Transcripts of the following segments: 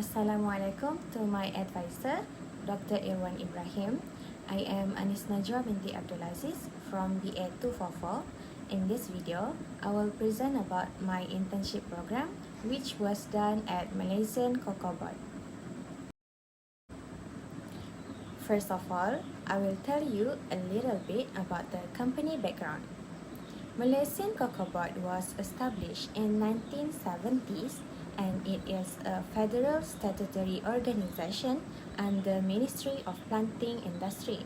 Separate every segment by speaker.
Speaker 1: Assalamualaikum to my advisor, Dr. Irwan Ibrahim. I am Najwa Binti Abdul Aziz from BA 244. In this video, I will present about my internship program which was done at Malaysian Cocoa Board. First of all, I will tell you a little bit about the company background. Malaysian Cocoa Board was established in 1970s and it is a federal statutory organization under Ministry of Planting Industry.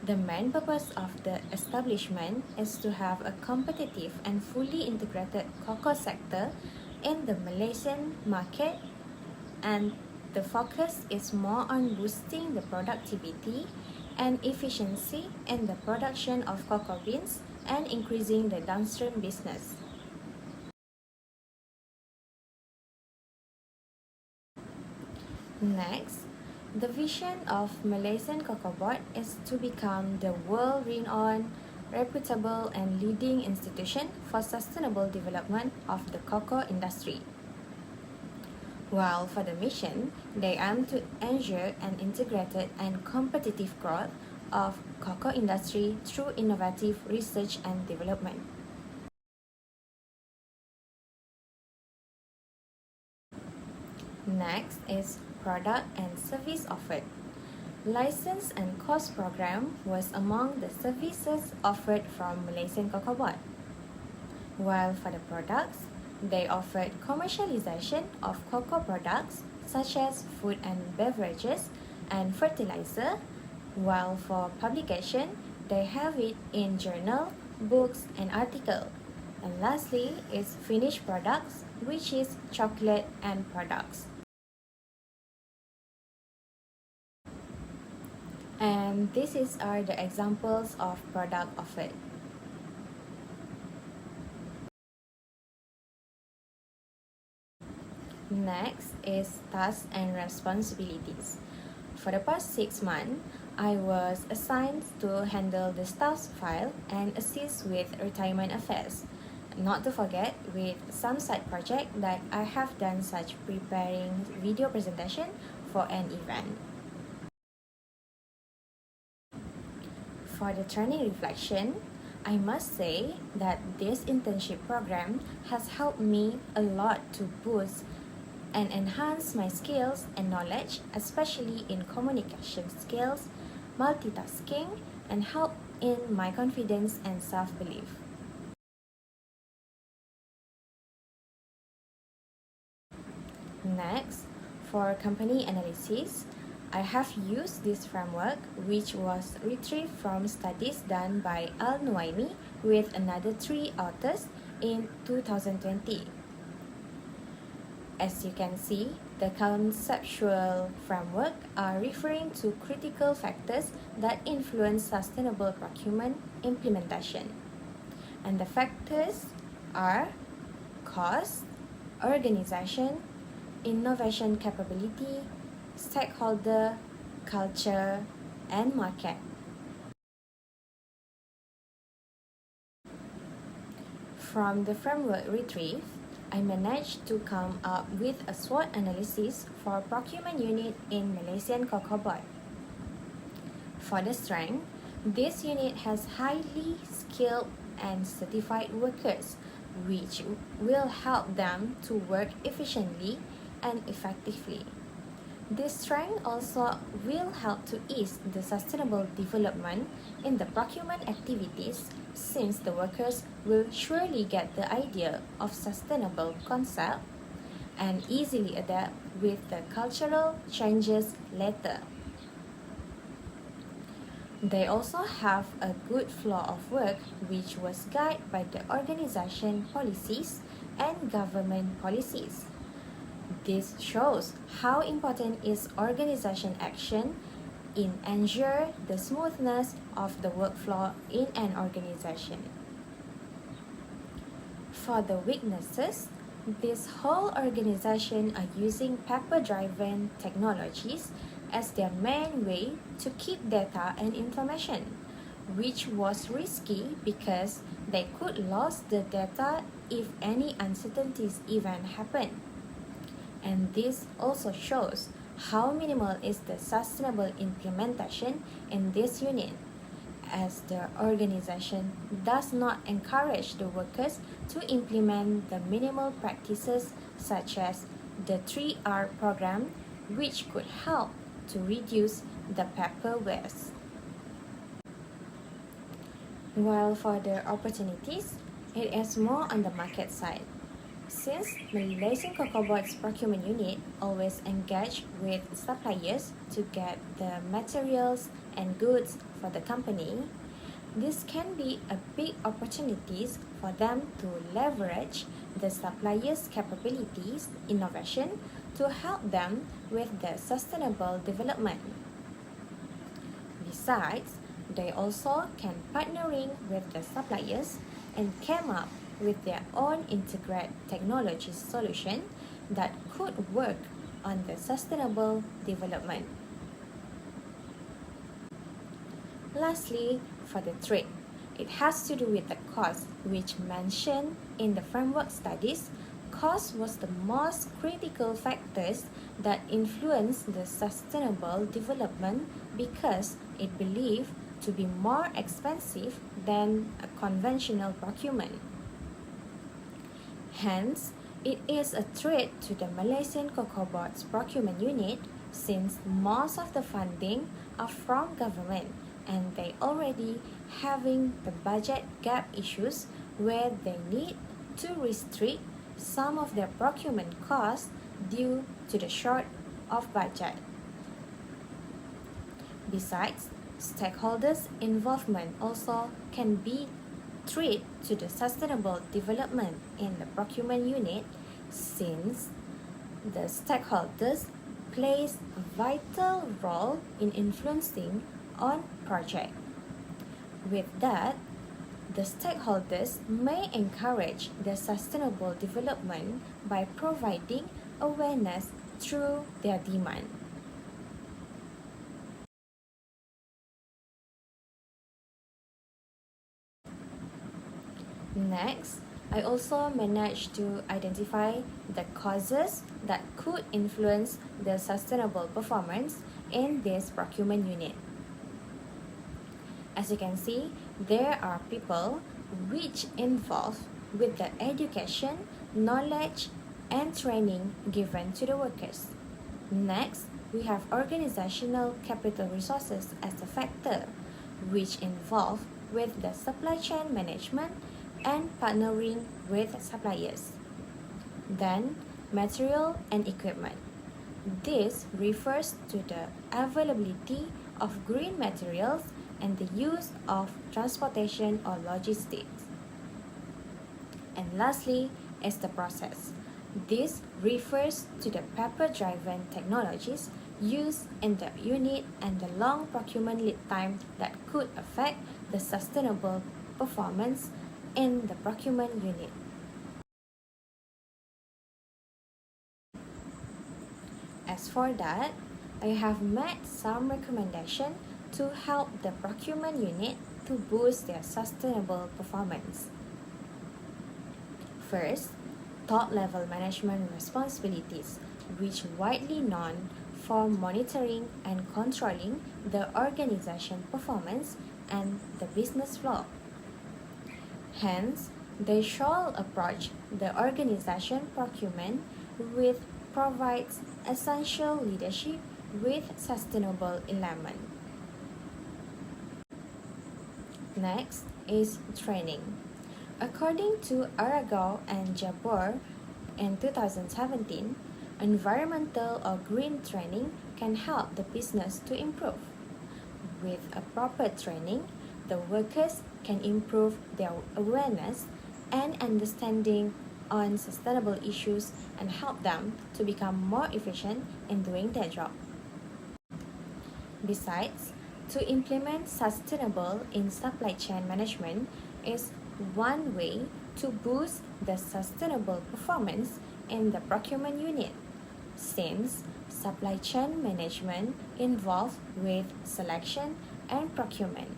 Speaker 1: The main purpose of the establishment is to have a competitive and fully integrated cocoa sector in the Malaysian market, and the focus is more on boosting the productivity and efficiency in the production of cocoa beans and increasing the downstream business. Next, the vision of Malaysian Cocoa Board is to become the world-renowned, reputable and leading institution for sustainable development of the cocoa industry. While for the mission, they aim to ensure an integrated and competitive growth of cocoa industry through innovative research and development. Next is product and service offered. License and course program was among the services offered from Malaysian Cocoa Board. While for the products, they offered commercialization of cocoa products such as food and beverages and fertilizer, while for publication, they have it in journal, books and article. And lastly is finished products, which is chocolate and products. And these are the examples of product offered. Next is tasks and responsibilities. For the past 6 months, I was assigned to handle the staff's file and assist with retirement affairs. Not to forget with some side project that I have done, such preparing video presentation for an event. For the training reflection, I must say that this internship program has helped me a lot to boost and enhance my skills and knowledge, especially in communication skills, multitasking, and help in my confidence and self-belief. Next, for company analysis, I have used this framework, which was retrieved from studies done by Al-Nuaimi with another 3 authors in 2020. As you can see, the conceptual framework are referring to critical factors that influence sustainable procurement implementation. And the factors are cost, organization, innovation capability, stakeholder, culture, and market. From the framework retrieved, I managed to come up with a SWOT analysis for procurement unit in Malaysian Cocoa Board. For the strength, this unit has highly skilled and certified workers, which will help them to work efficiently and effectively. This strength also will help to ease the sustainable development in the procurement activities, since the workers will surely get the idea of sustainable concept and easily adapt with the cultural changes later. They also have a good flow of work, which was guided by the organization policies and government policies. This shows how important is organization action in ensure the smoothness of the workflow in an organization. For the weaknesses, this whole organization are using paper-driven technologies as their main way to keep data and information, which was risky because they could lose the data if any uncertainties even happen. And this also shows how minimal is the sustainable implementation in this unit, as the organization does not encourage the workers to implement the minimal practices such as the 3R program, which could help to reduce the paper waste. While for the opportunities, it is more on the market side. Since Malaysian Cocoa Board's procurement unit always engage with suppliers to get the materials and goods for the company, this can be a big opportunities for them to leverage the suppliers' capabilities, innovation to help them with the sustainable development. Besides, they also can partnering with the suppliers and came up with their own integrated technology solution that could work on the sustainable development. Lastly, for the trade, it has to do with the cost, which mentioned in the framework studies, cost was the most critical factors that influence the sustainable development because it believed to be more expensive than a conventional procurement. Hence, it is a threat to the Malaysian Cocoa Board's procurement unit since most of the funding are from government and they already having the budget gap issues where they need to restrict some of their procurement costs due to the short of budget. Besides, stakeholders' involvement also can be threat to the sustainable development in the procurement unit since the stakeholders plays a vital role in influencing on project. With that, the stakeholders may encourage the sustainable development by providing awareness through their demand. Next, I also managed to identify the causes that could influence the sustainable performance in this procurement unit. As you can see, there are people which involved with the education, knowledge, and training given to the workers. Next, we have organizational capital resources as a factor, which involve with the supply chain management and partnering with suppliers. Then, material and equipment. This refers to the availability of green materials and the use of transportation or logistics. And lastly is the process. This refers to the paper-driven technologies used in the unit and the long procurement lead time that could affect the sustainable performance in the procurement unit. As for that, I have made some recommendation to help the procurement unit to boost their sustainable performance. First, top-level management responsibilities, which widely known for monitoring and controlling the organization performance and the business flow. Hence, they shall approach the organization procurement with provides essential leadership with sustainable element. Next is training. According to Arago and Jabor in 2017, environmental or green training can help the business to improve. With a proper training, the workers can improve their awareness and understanding on sustainable issues and help them to become more efficient in doing their job. Besides, to implement sustainable in supply chain management is one way to boost the sustainable performance in the procurement unit, since supply chain management involves with selection and procurement.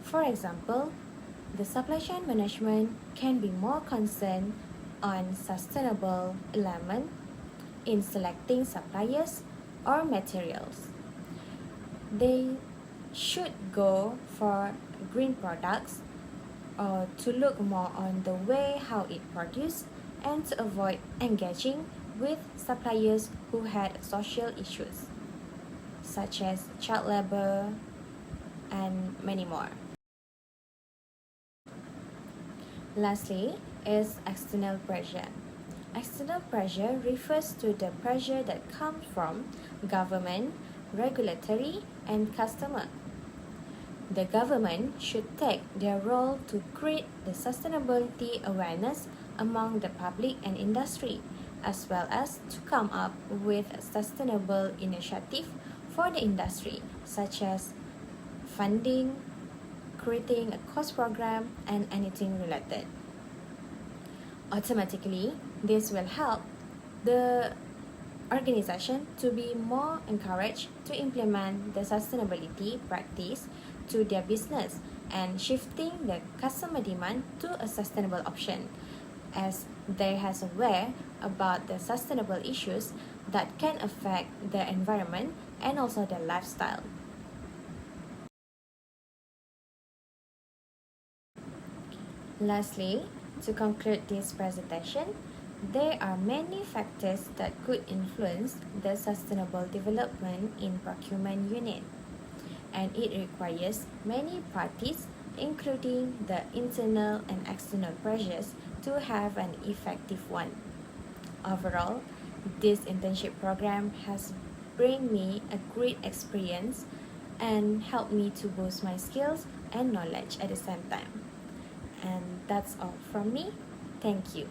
Speaker 1: For example, the supply chain management can be more concerned on sustainable element in selecting suppliers or materials. They should go for green products or to look more on the way how it produced and to avoid engaging with suppliers who had social issues such as child labor and many more. Lastly is external pressure. External pressure refers to the pressure that comes from government, regulatory, and customer. The government should take their role to create the sustainability awareness among the public and industry, as well as to come up with a sustainable initiative for the industry, such as funding, creating a cost program, and anything related. Automatically, this will help the organization to be more encouraged to implement the sustainability practice to their business and shifting the customer demand to a sustainable option as they has aware about the sustainable issues that can affect the environment and also their lifestyle. Lastly, to conclude this presentation, there are many factors that could influence the sustainable development in procurement unit, and it requires many parties, including the internal and external pressures, to have an effective one. Overall, this internship program has bring me a great experience and helped me to boost my skills and knowledge at the same time. And that's all from me. Thank you.